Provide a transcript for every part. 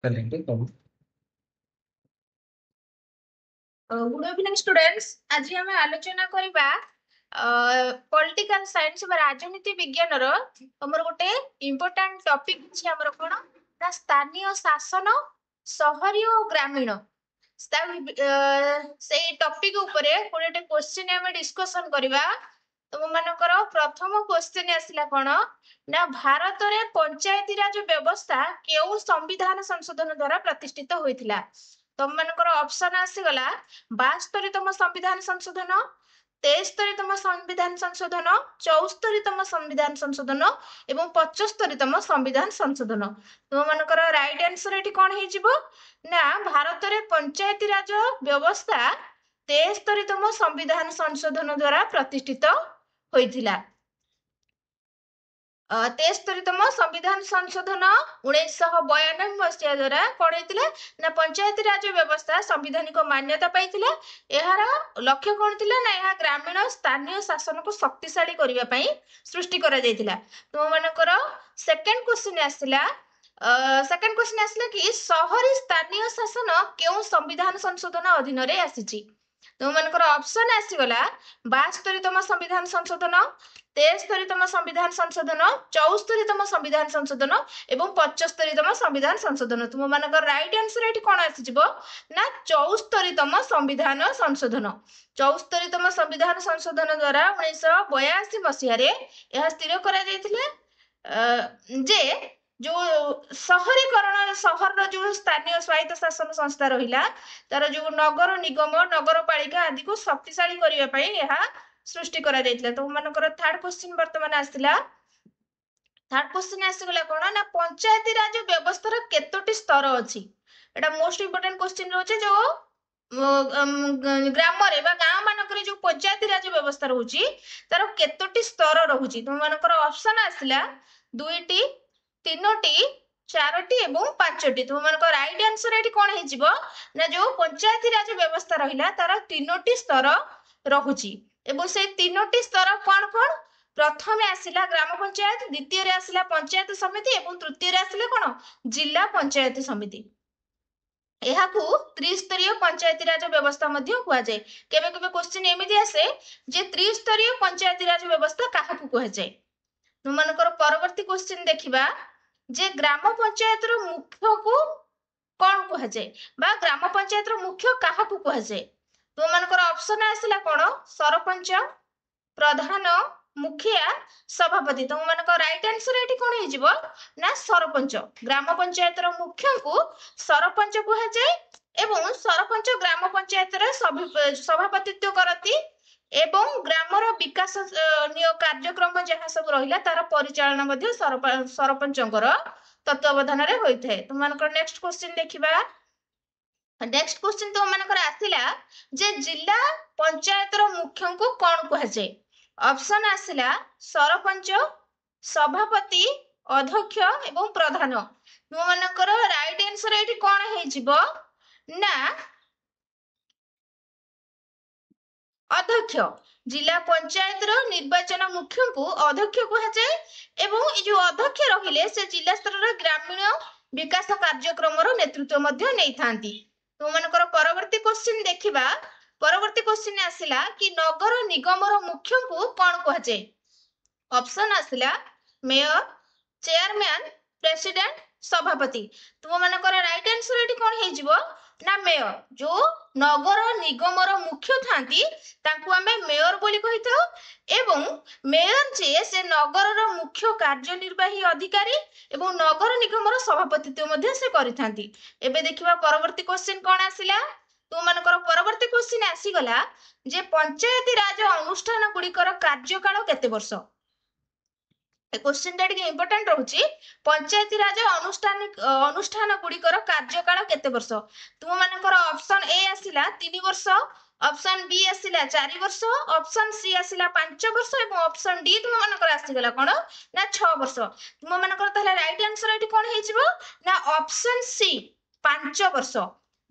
Good evening students. आज आम आलोचना करबा पॉलिटिकल साइंस बा राजनीति विज्ञान रो हमर गोटे इंपोर्टेंट टॉपिक अछि हमर कोन ना स्थानीय शासन शहरी और ग्रामीण से टॉपिक ऊपर गोटे क्वेश्चन हम डिस्कशन करबा। तुम मानकर प्रथम क्वेश्चन आसिला कोन ना भारत रे पंचायती राज व्यवस्था केउ संविधान संशोधन द्वारा प्रतिष्ठित होइथिला। तुम मानकर ऑप्शन आसीगला 72तम संविधान संशोधन, 73तम संविधान संशोधन, 74तम संविधान संशोधन एवं 75तम संविधान संशोधन। तुम मानकर राइट आंसर एठी कोन हे जिवो ना भारत रे पंचायती राज व्यवस्था 73तम संविधान संशोधन द्वारा प्रतिष्ठित होइथिला। 73तम संविधान संशोधन 1992 मसीहा द्वारा पढ़ाई ना पंचायती राज व्यवस्था संविधानिक मान्यता पाई। यार लक्ष्य कौन थिला ना यह ग्रामीण स्थानीय शासन को शक्तिशाली करने पाई सृष्टि करा जायतिला। तुम मानकर सेकंड क्वेश्चन आसिला कि शहरी स्थानीय शासन केउ संविधान संशोधन अधीन रे आसीची। तुम मानकर ऑप्शन आसीगला 72तम संविधान संशोधन, 73तम संविधान संशोधन, 74तम संविधान संशोधन एवं 75तम संविधान संशोधन। तुम मानकर राइट आंसर एठी कोन आसीजिवो ना 74तम संविधान संशोधन। 74तम संविधान संशोधन द्वारा 1982 मसीहा रे यह स्थिर करा जायतिले जे जो शहरीकरण सहर जो स्थानीय स्वायत्त शासन संस्था रहिला तार जो नगर निगम नगरपालिका आदि को शक्तिशाली करने पाई यह सृष्टि करा जायतिला। तो मानकर थर्ड क्वेश्चन वर्तमान आसिला। थर्ड क्वेश्चन आसीगला कोन ना पंचायती राज व्यवस्था केतोटी स्तर अछि। एटा मोस्ट इंपोर्टेंट क्वेश्चन रहउचे जो ग्राम रे बा गांव मानकर जो पंचायती राज व्यवस्था रहउची तार केतोटी स्तर रहउची। तुम मानकर ऑप्शन आसिला 2टी, 3टी, 4टी एवं 5टी। तुम मानकर राइट आंसर एठी कोन हे जिवो ना जो पंचायती राज व्यवस्था रहिला तार 3टी स्तर रहउची एवं से 3टी स्तर कोन कोन प्रथम आसिला ग्राम पंचायत, द्वितीय रे आसिला पंचायत समिति एवं तृतीय रे आसिला कोन जिला पंचायत समिति। एहाकू त्रिस्तरीय पंचायती राज व्यवस्था मध्य हुआ जाए। केबे केबे क्वेश्चन एमिति आसे जे त्रिस्तरीय पंचायती राज व्यवस्था काहाकू हुआ जाए। तुम मानकर परवर्ती क्वेश्चन देखिबा जे ग्राम पंचायत रो मुख्य को कोन हुआ जाए बा ग्राम पंचायत रो मुख्य काहाकू हुआ जाए। तुम मानकर ऑप्शन आसिला कोन सरपंच, प्रधान, मुखिया, सभापति। तुम मानकर राइट आंसर एठी कोन हे जिवो ना सरपंच। ग्राम पंचायत रो मुख्य को सरपंच कुहा जाए एवं सरपंच ग्राम पंचायत रे सभापतित्व करती एवं ग्रामर विकास कार्यक्रम जहाँ सब रहिला तार परिचालन मध्ये सरपंचकर तत्वावधान रे होइथे। तुम मानकर नेक्स्ट क्वेश्चन देखिबा। नेक्स्ट क्वेश्चन तुम मानकर आसिला जे जिला पंचायत रो मुख्य को कोन कुहा जाए। ऑप्शन आसिला सरपंच, सभापति, अध्यक्ष एवं प्रधान। तुम मानकर राइट आंसर एठी कोन हे जिवो ना अध्यक्ष। जिला पंचायत रो निर्वाचन मुख्य को अध्यक्ष कहा जाए एवं जो अध्यक्ष रहिले से जिला स्तर रो ग्रामीण विकास कार्यक्रम रो नेतृत्व मध्य नै थांती। तो मानकर परवर्ती क्वेश्चन देखिबा। परवर्ती क्वेश्चन आसिला कि नगर निगम रो मुख्य को कोन कहा जाए। ऑप्शन आसिला मेयर, चेयरमैन, प्रेसिडेंट, सभापति। तुम मानकर राइट आंसर एठी कोन हे जिवो ना मेयर। जो नगर निगम रो मुख्य थांती तांकु हमें मेयर बोली कहितो एवं मेयर जे से नगर रो मुख्य कार्यनिर्वाही अधिकारी एवं नगर निगम रो सभापतित्व मध्ये से करिथांती। एबे देखिबा परवर्ती क्वेश्चन कोन आसिला। तुम मानकर परवर्ती क्वेश्चन आसीगला जे पंचायती राज अनुष्ठान गुड़िकर कार्यकाल केते वर्ष। क्वेश्चन टा इंपोर्टेंट रहउची पंचायती राज अनुष्ठान गुड़िकर कार्यकाल केते वर्ष। तुम मानकर ऑप्शन ए आसिला 3 वर्ष, ऑप्शन बी आसिला 4 वर्ष, ऑप्शन सी आसिला 5 वर्ष एवं ऑप्शन डी तुम मानकर आसीगला कोन ना 6 वर्ष। तुम मानकर तहले राइट आंसर एठी कोन हे जिवो ना ऑप्शन सी 5 वर्ष।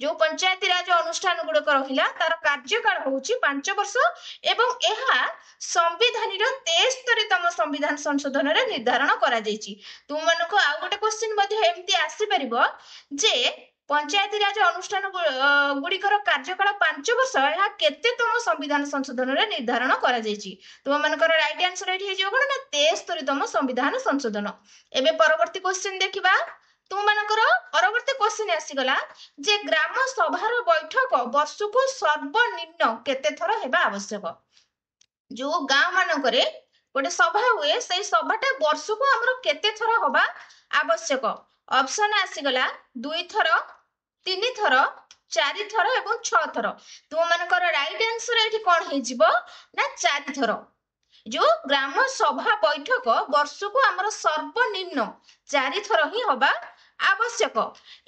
जो पंचायती राज अनुष्ठान गुड़िक रहा तार कार्यकाल होची 5 वर्ष एवं यह संविधान 73तम संविधान संशोधन रे निर्धारण करा जायछि। तुम मानको आ गोटे क्वेश्चन मध्ये एमती आसी परिबो जे पंचायती राज अनुष्ठान गुड़िकर कार्यकाल 5 वर्ष यह केतेतम संविधान संशोधन रे निर्धारण करा जायछि। तुम मानकर राइट आंसर एठी हे जो कोन ना 73तम संविधान संशोधन। एबे परवर्ती क्वेश्चन देखिबा। तुम मानकर परवर्ती क्वेश्चन आसीगला जे ग्राम सभार बैठक वर्षको सर्वनिम्न केते थर हेबा आवश्यक। जो गाँ मानकरे गोटे सभा हुए से सभाटा वर्षको हमर केते थर होबा आवश्यक। ऑप्शन आसीगला 2 थर 3 थर 4 थर एवं 6 थर। तुम मानकर राइट आंसर एठी कोन हे जिवो ना 4 थर। जो ग्राम सभा बैठक वर्षको हमर सर्वनिम्न 4 थर ही होबा आवश्यक।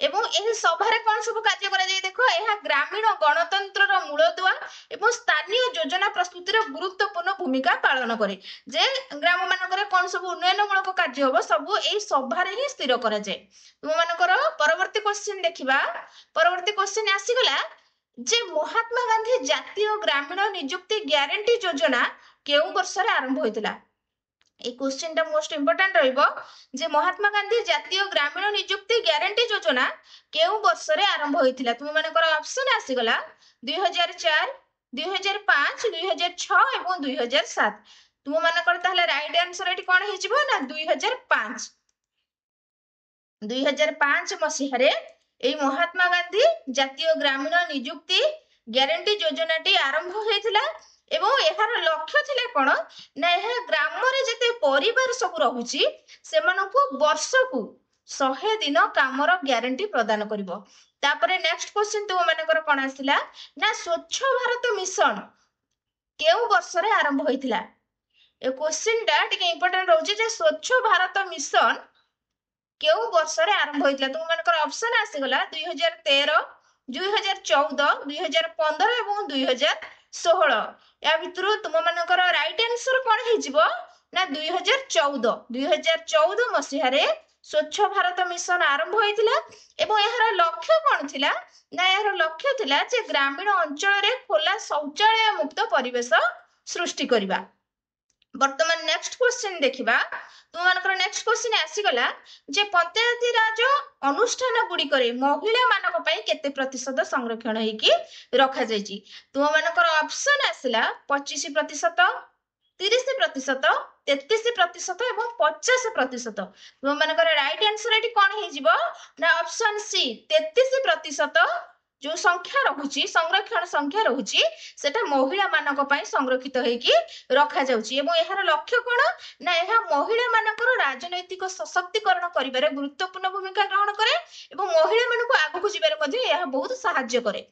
एवं एही सभारे कोन सब कार्य करा जाय देखो एहा ग्रामीण गणतंत्रर मूलदुआ एवं स्थानीय योजना प्रस्तुतिर गुरुत्वपूर्ण भूमिका पालन करे। जे ग्राम मानकरे कोन सब उन्नयनमूलक कार्य होबो सब एही सभारे ही स्थिर करा जाय। तुम मानकर परवर्ती क्वेश्चन देखिबा। परवर्ती क्वेश्चन आसी गला जे महात्मा गांधी जातीय ग्रामीण नियुक्ति ग्यारंटी योजना केउ वर्ष रे आरंभ होइतिला। ए क्वेश्चन टा मोस्ट इंपोर्टेंट रहिबो जे महात्मा गांधी जातीय ग्रामीण नियुक्ति ग्यारंटी योजना केउ वर्ष रे आरंभ होइतिला। तुम मानकर ऑप्शन आसी गला 2004 2005 2006 एवं 2007। तुम मानकर ताहले राइट आंसर एठी कोन हे जिवो ना 2005। 2005 मसीह रे ए महात्मा गांधी जातीय ग्रामीण नियुक्ति ग्यारंटी योजना टी आरंभ होइतिला। एवं एहार लक्ष्य थिले कोन ना एहा ग्राम रे जते परिवार सब रहुची सेमानकु वर्षकु 100 दिन कामर ग्यारंटी प्रदान करिवो। तापरे नेक्स्ट क्वेश्चन तुम मानकर कोन आसिला ना स्वच्छ भारत मिशन केउ वर्ष रे आरंभ होइतिला। ए क्वेश्चन टा टिके इंपोर्टेंट रहउची जे स्वच्छ भारत मिशन केउ वर्ष रे आरंभ होइतिला। तुम मानकर ऑप्शन आसी गला 2013 2014 2015 एवं 2016। या भितरु तुम मानकर राइट आंसर कोन हे जिवो ना 2014 मसीह रे स्वच्छ भारत मिशन आरंभ होइतिला। एवं एहार लक्ष्य कोन थिला ना एहार लक्ष्य थिला जे ग्रामीण अंचल रे खोला शौचालय मुक्त परिवेश सृष्टि करिबा। वर्तमान नेक्स्ट क्वेश्चन देखिबा। तुम मानकर नेक्स्ट क्वेश्चन आसी गला जे पंचायती राज अनुष्ठान गुडी करे महिला मानक पई केते प्रतिशत संरक्षण हे कि रखा जायछि। तुम मानकर ऑप्शन आसिला 25% 30% 33% एवं 50%। तुम मानकर राइट आंसर एठी कोन हे जिवो ना ऑप्शन सी 33% जो संख्या रहुची संरक्षण संख्या रहुची सेटा महिला मानक पई संरक्षित हे कि रखा जाउची। एवं एहार लक्ष्य कोन ना एहा महिला मानकर राजनैतिक सशक्तिकरण करिबारे गुरुत्वपूर्ण भूमिका ग्रहण करे एवं महिला मानक आगु जिबारे मध्ये एहा बहुत सहाय्य करे।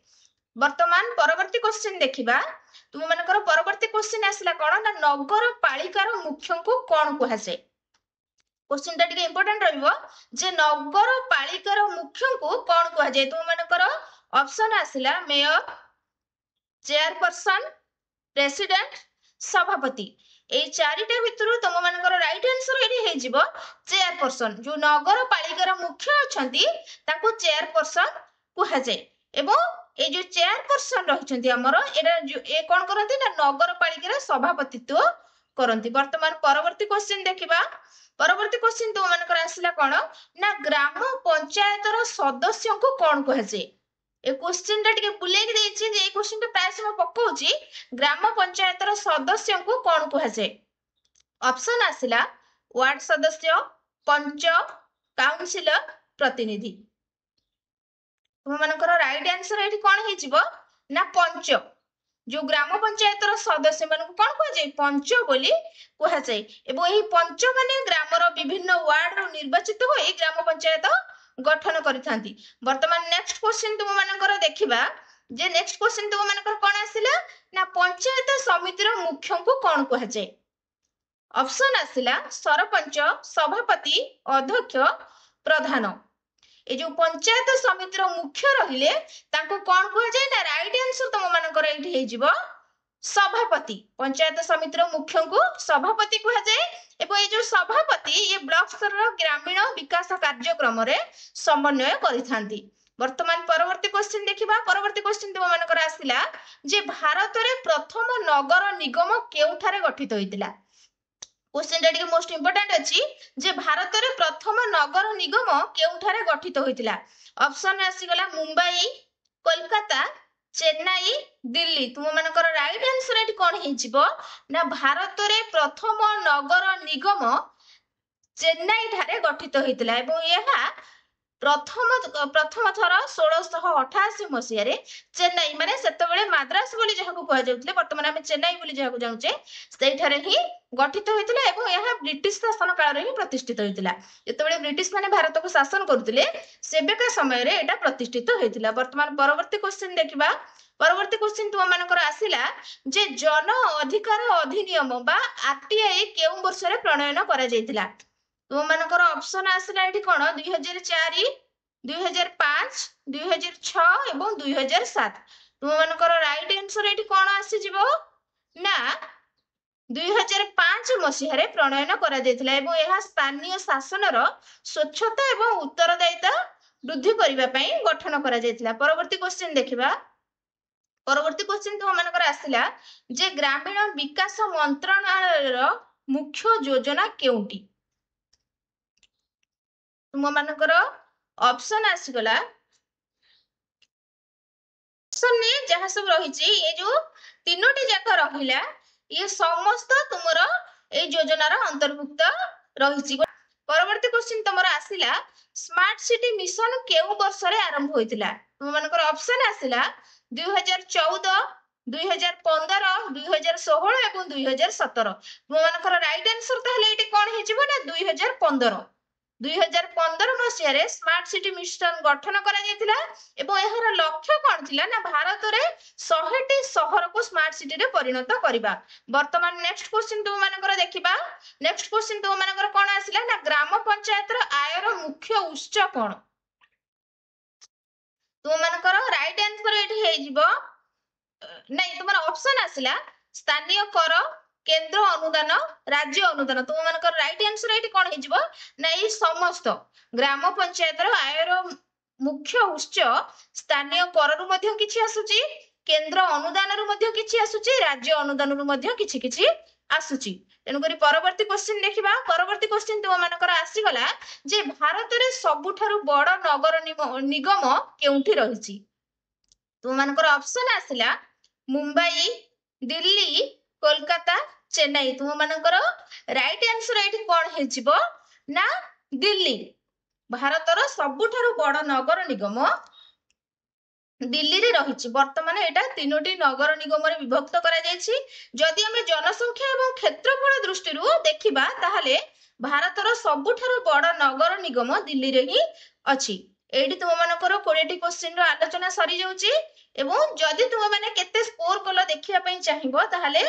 वर्तमान परवर्ती क्वेश्चन देखिबा। तुम मानकर परवर्ती क्वेश्चन आसिला कोन ना नगर पालिकार मुख्य को कोन कुहा जाय। क्वेश्चन टा टिके इंपोर्टेंट रहइबो जे नगर पालिकार मुख्य को कोन कुहा जाय। तुम मानकर ऑप्शन आसिला मेयर चेयरपर्सन प्रेसिडेंट सभापति। ए चारिटा भितरु तुम मानकर राइट आंसर एठी हे जिवो चेयरपर्सन। जो नगर पालिकार मुख्य अछंती ताको चेयरपर्सन कुहा जाय। एवं ए जो चेयरपर्सन रहिसंती हमर एरा ए कोन करंती ना नगर पालिकार सभापतित्व करंती। वर्तमान परवर्ती क्वेश्चन देखिबा। परवर्ती क्वेश्चन तुम मानकर आसिला कोन ना ग्राम पंचायतर सदस्य को कोन कुहा जाय। ए क्वेश्चन टा टिके बुलेक देछि जे ए क्वेश्चन टा प्राय समय पकोछि ग्राम पंचायतर सदस्य को कोन कुहा जाय। ऑप्शन आसिला वार्ड सदस्य पंच काउंसिलर प्रतिनिधि। तुम मानकर राइट आंसर एठी कोन हे जिवो ना पंच। जो ग्राम पंचायतर सदस्य मानक कोन कुहा जाय पंच बोली कुहा जाय। एवं एही पंच माने ग्रामर विभिन्न वार्ड रो निर्वाचित होई ग्राम पंचायत गठन करिथांती। वर्तमान नेक्स्ट क्वेश्चन तुम मानकर देखिबा जे नेक्स्ट क्वेश्चन तुम मानकर कोन आसिला ना पंचायत समितिर मुख्य को कोन कुहा जाय। ऑप्शन आसिला सरपंच सभापति अध्यक्ष प्रधान। ए जो पंचायत समितिर मुख्य रहिले ताको कोन कुहा जाय ना राइट आंसर तुम मानकर एठी हे जिवो सभापति। पंचायत समितिर मुख्य को सभापति कुहा जाय। एवं ये जो सभापति ये ब्लॉक स्तर ग्रामीण विकास कार्यक्रम रे समन्वय करिथांती। ବର୍ତ୍ତମାନ ପରବର୍ତ୍ତୀ କ୍ୱେଶ୍ଚିନ୍ ଦେଖିବା। ପରବର୍ତ୍ତୀ କ୍ୱେଶ୍ଚିନ୍ ତୁମ ମାନଙ୍କର ଆସିଲା ଯେ ଭାରତରେ ପ୍ରଥମ ନଗର ନିଗମ କେଉଁଠାରେ ଗଠିତ ହୋଇଥିଲା। କ୍ୱେଶ୍ଚିନ୍ ଟା ଟିକେ ମୋଷ୍ଟ ଇମ୍ପୋର୍ଟାଣ୍ଟ ଅଛି ଯେ ଭାରତରେ ପ୍ରଥମ ନଗର ନିଗମ କେଉଁଠାରେ ଗଠିତ ହୋଇଥିଲା। ଅପସନ ଆସିଗଲା ମୁମ୍ବାଇ, କୋଲକାତା, ଚେନ୍ନାଇ, ଦିଲ୍ଲୀ। ତୁମ ମାନଙ୍କର ରାଇଟ୍ ଆନ୍ସର ଏଠି କଣ ହେଇଯିବ ନା ଭାରତରେ ପ୍ରଥମ ନଗର ନିଗମ ଚେନ୍ନାଇ ଠାରେ ଗଠିତ ହୋଇଥିଲା ଏବଂ ଏହା ପ୍ରଥମ ଥର 1688 ମସିହାରେ ଚେନ୍ନାଇ ମାନେ ସେତେବେଳେ ମାଦ୍ରାସ ବୋଲି ଯାହାକୁ କୁହାଯାଉଥିଲେ, ବର୍ତ୍ତମାନ ଆମେ ଚେନ୍ନାଇ ବୋଲି ଯାହାକୁ ଜାଣୁଛେ, ସେଇଠାରେ ହିଁ ଗଠିତ ହୋଇଥିଲା ଏବଂ ଏହା ବ୍ରିଟିଶ ଶାସନ କାଳରେ ହିଁ ପ୍ରତିଷ୍ଠିତ ହୋଇଥିଲା। ଯେତେବେଳେ ବ୍ରିଟିଶ ମାନେ ଭାରତକୁ ଶାସନ କରୁଥିଲେ ସେବେକା ସମୟରେ ଏଟା ପ୍ରତିଷ୍ଠିତ ହୋଇଥିଲା। ବର୍ତ୍ତମାନ ପରବର୍ତ୍ତୀ କ୍ୱେଶ୍ଚିନ୍ ଦେଖିବା। ପରବର୍ତ୍ତୀ କ୍ୱେଶ୍ଚିନ୍ ତୁମ ମାନଙ୍କର ଆସିଲା ଯେ ଜନ ଅଧିକାର ଅଧିନିୟମ ବା ଆରଟିଆଇ କେଉଁ ବର୍ଷରେ ପ୍ରଣୟନ କରାଯାଇଥିଲା। ତୁମ ମାନଙ୍କର ଅପସନ ଆସିଲା ଏଠି କଣ 2004, 2005, 2006 ଏବଂ 2007। ତୁମ ମାନଙ୍କର ରାଇଟ୍ ଆନ୍ସର ଏଠି କଣ ଆସିଯିବ ନା 2005 ମସିହାରେ ପ୍ରଣୟନ କରାଯାଇଥିଲା ଏବଂ ଏହା ସ୍ଥାନୀୟ ଶାସନର ସ୍ୱଚ୍ଛତା ଏବଂ ଉତ୍ତରଦାୟିତା ବୃଦ୍ଧି କରିବା ପାଇଁ ଗଠନ କରାଯାଇଥିଲା। ପରବର୍ତ୍ତୀ କ୍ୱେଶ୍ଚିନ୍ ଦେଖିବା। ପରବର୍ତ୍ତୀ କ୍ୱେଶ୍ଚିନ୍ ତୁମ ମାନଙ୍କର ଆସିଲା ଯେ ଗ୍ରାମୀଣ ବିକାଶ ମନ୍ତ୍ରଣାଳୟର ମୁଖ୍ୟ ଯୋଜନା କେଉଁଟି। ତୁମ ମାନଙ୍କର ଅପସନ ଆସିଗଲା ଅପସନରେ ଯାହା ସବୁ ରହିଛି ଏ ଯୋଉ ତିନୋଟି ଯାକ ରହିଲା ଇଏ ସମସ୍ତ ତୁମର ଏଇ ଯୋଜନାର ଅନ୍ତର୍ଭୁକ୍ତ ରହିଛି। ପରବର୍ତ୍ତୀ କ୍ୱେଶ୍ଚିନ୍ ତମର ଆସିଲା ସ୍ମାର୍ଟ ସିଟି ମିଶନ କେଉଁ ବର୍ଷରେ ଆରମ୍ଭ ହୋଇଥିଲା। ତୁମ ମାନଙ୍କର ଅପସନ ଆସିଲା 2014, 2015, 2016 ଏବଂ 2017। ତୁମ ମାନଙ୍କର ରାଇଟ୍ ଆନ୍ସର ତାହେଲେ ଏଠି କଣ ହେଇଯିବ ନା 2015। 2015 ମସିହାରେ ସ୍ମାର୍ଟ ସିଟି ମିଶନ ଗଠନ କରାଯାଇଥିଲା ଏବଂ ଏହାର ଲକ୍ଷ୍ୟ କଣ ଥିଲା ନା ଭାରତରେ 100ଟି ସହରକୁ ସ୍ମାର୍ଟ ସିଟିରେ ପରିଣତ କରିବା। ବର୍ତ୍ତମାନ ନେକ୍ସଟ କ୍ୱେଶ୍ଚିନ୍ ତୁମ ମାନଙ୍କର ଦେଖିବା। ନେକ୍ସଟ କ୍ୱେଶ୍ଚିନ୍ ତୁମ ମାନଙ୍କର କଣ ଆସିଲା ନା ଗ୍ରାମ ପଞ୍ଚାୟତର ଆୟର ମୁଖ୍ୟ ଉତ୍ସ କଣ। ତୁମ ମାନଙ୍କର ରାଇଟ୍ ଆନ୍ସର ଏଠି ହେଇଯିବ ନାଇଁ ତୁମର ଅପସନ ଆସିଲା ସ୍ଥାନୀୟ କର, କେନ୍ଦ୍ର ଅନୁଦାନ, ରାଜ୍ୟ ଅନୁଦାନ। ତୁମ ମାନଙ୍କର ରାଇଟ୍ ଆନ୍ସର ଏଠି କଣ ହେଇଯିବ ନା ଏଇ ସମସ୍ତ ଗ୍ରାମ ପଞ୍ଚାୟତର ଆୟର ମୁଖ୍ୟ ଉତ୍ସ ସ୍ଥାନୀୟ କରରୁ ମଧ୍ୟ କିଛି ଆସୁଛି, କେନ୍ଦ୍ର ଅନୁଦାନରୁ ମଧ୍ୟ କିଛି ଆସୁଛି, ରାଜ୍ୟ ଅନୁଦାନରୁ ମଧ୍ୟ କିଛି କିଛି ଆସୁଛି। ତେଣୁକରି ପରବର୍ତ୍ତୀ କ୍ୱେଶ୍ଚିନ୍ ଦେଖିବା। ପରବର୍ତ୍ତୀ କ୍ୱେଶ୍ଚିନ୍ ତୁମ ମାନଙ୍କର ଆସିଗଲା ଯେ ଭାରତରେ ସବୁଠାରୁ ବଡ ନଗର ନିଗମ କେଉଁଠି ରହିଛି। ତୁମ ମାନଙ୍କର ଅପସନ ଆସିଲା ମୁମ୍ବାଇ, ଦିଲ୍ଲୀ, କୋଲକାତା, ଚେନ୍ନାଇ। ତୁମ ମାନଙ୍କର ରାଇଟ୍ ଆନ୍ସର ଏଠି କଣ ହେଇଯିବ ନା ଦିଲ୍ଲୀ। ଭାରତର ସବୁଠାରୁ ବଡ ନଗର ନିଗମ ଦିଲ୍ଲୀରେ ରହିଛି। ବର୍ତ୍ତମାନ ଏଇଟା ତିନୋଟି ନଗର ନିଗମରେ ବିଭକ୍ତ କରାଯାଇଛି। ଯଦି ଆମେ ଜନସଂଖ୍ୟା ଏବଂ କ୍ଷେତ୍ରଫଳ ଦୃଷ୍ଟିରୁ ଦେଖିବା ତାହେଲେ ଭାରତର ସବୁଠାରୁ ବଡ ନଗର ନିଗମ ଦିଲ୍ଲୀରେ ହିଁ ଅଛି। ଏଇଠି ତୁମ ମାନଙ୍କର 20ଟି କ୍ୱେଶ୍ଚିନ୍ ର ଆଲୋଚନା ସରିଯାଉଛି ଏବଂ ଯଦି ତୁମ ମାନେ କେତେ ସ୍କୋର କଲ ଦେଖିବା ପାଇଁ ଚାହିଁବ ତାହେଲେ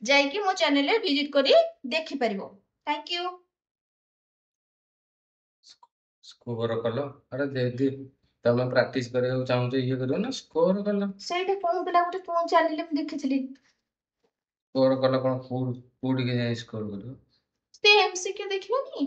ଯାଇକି ମୋ ଚ୍ୟାନେଲରେ ଭିଜିଟ୍ କରି ଦେଖିପାରିବ। Thank you. ସ୍କୋର କଲ ଆରେ ଯଦି ତମେ ପ୍ରାକ୍ଟିସ କରିବାକୁ ଚାହୁଁଛ ଇଏ କରିବ ନା ସ୍କୋର କଲ ସେଇଟା କହୁଥିଲା ଗୋଟେ କୋଉ ଚ୍ୟାନେଲରେ ମୁଁ ଦେଖିଥିଲି। ସ୍କୋର କଲ କଣ କୋଉଠିକି ଯାଇ ସ୍କୋର କରିବ। ସେ ଏମସିକ୍ୟୁ ଦେଖିବନି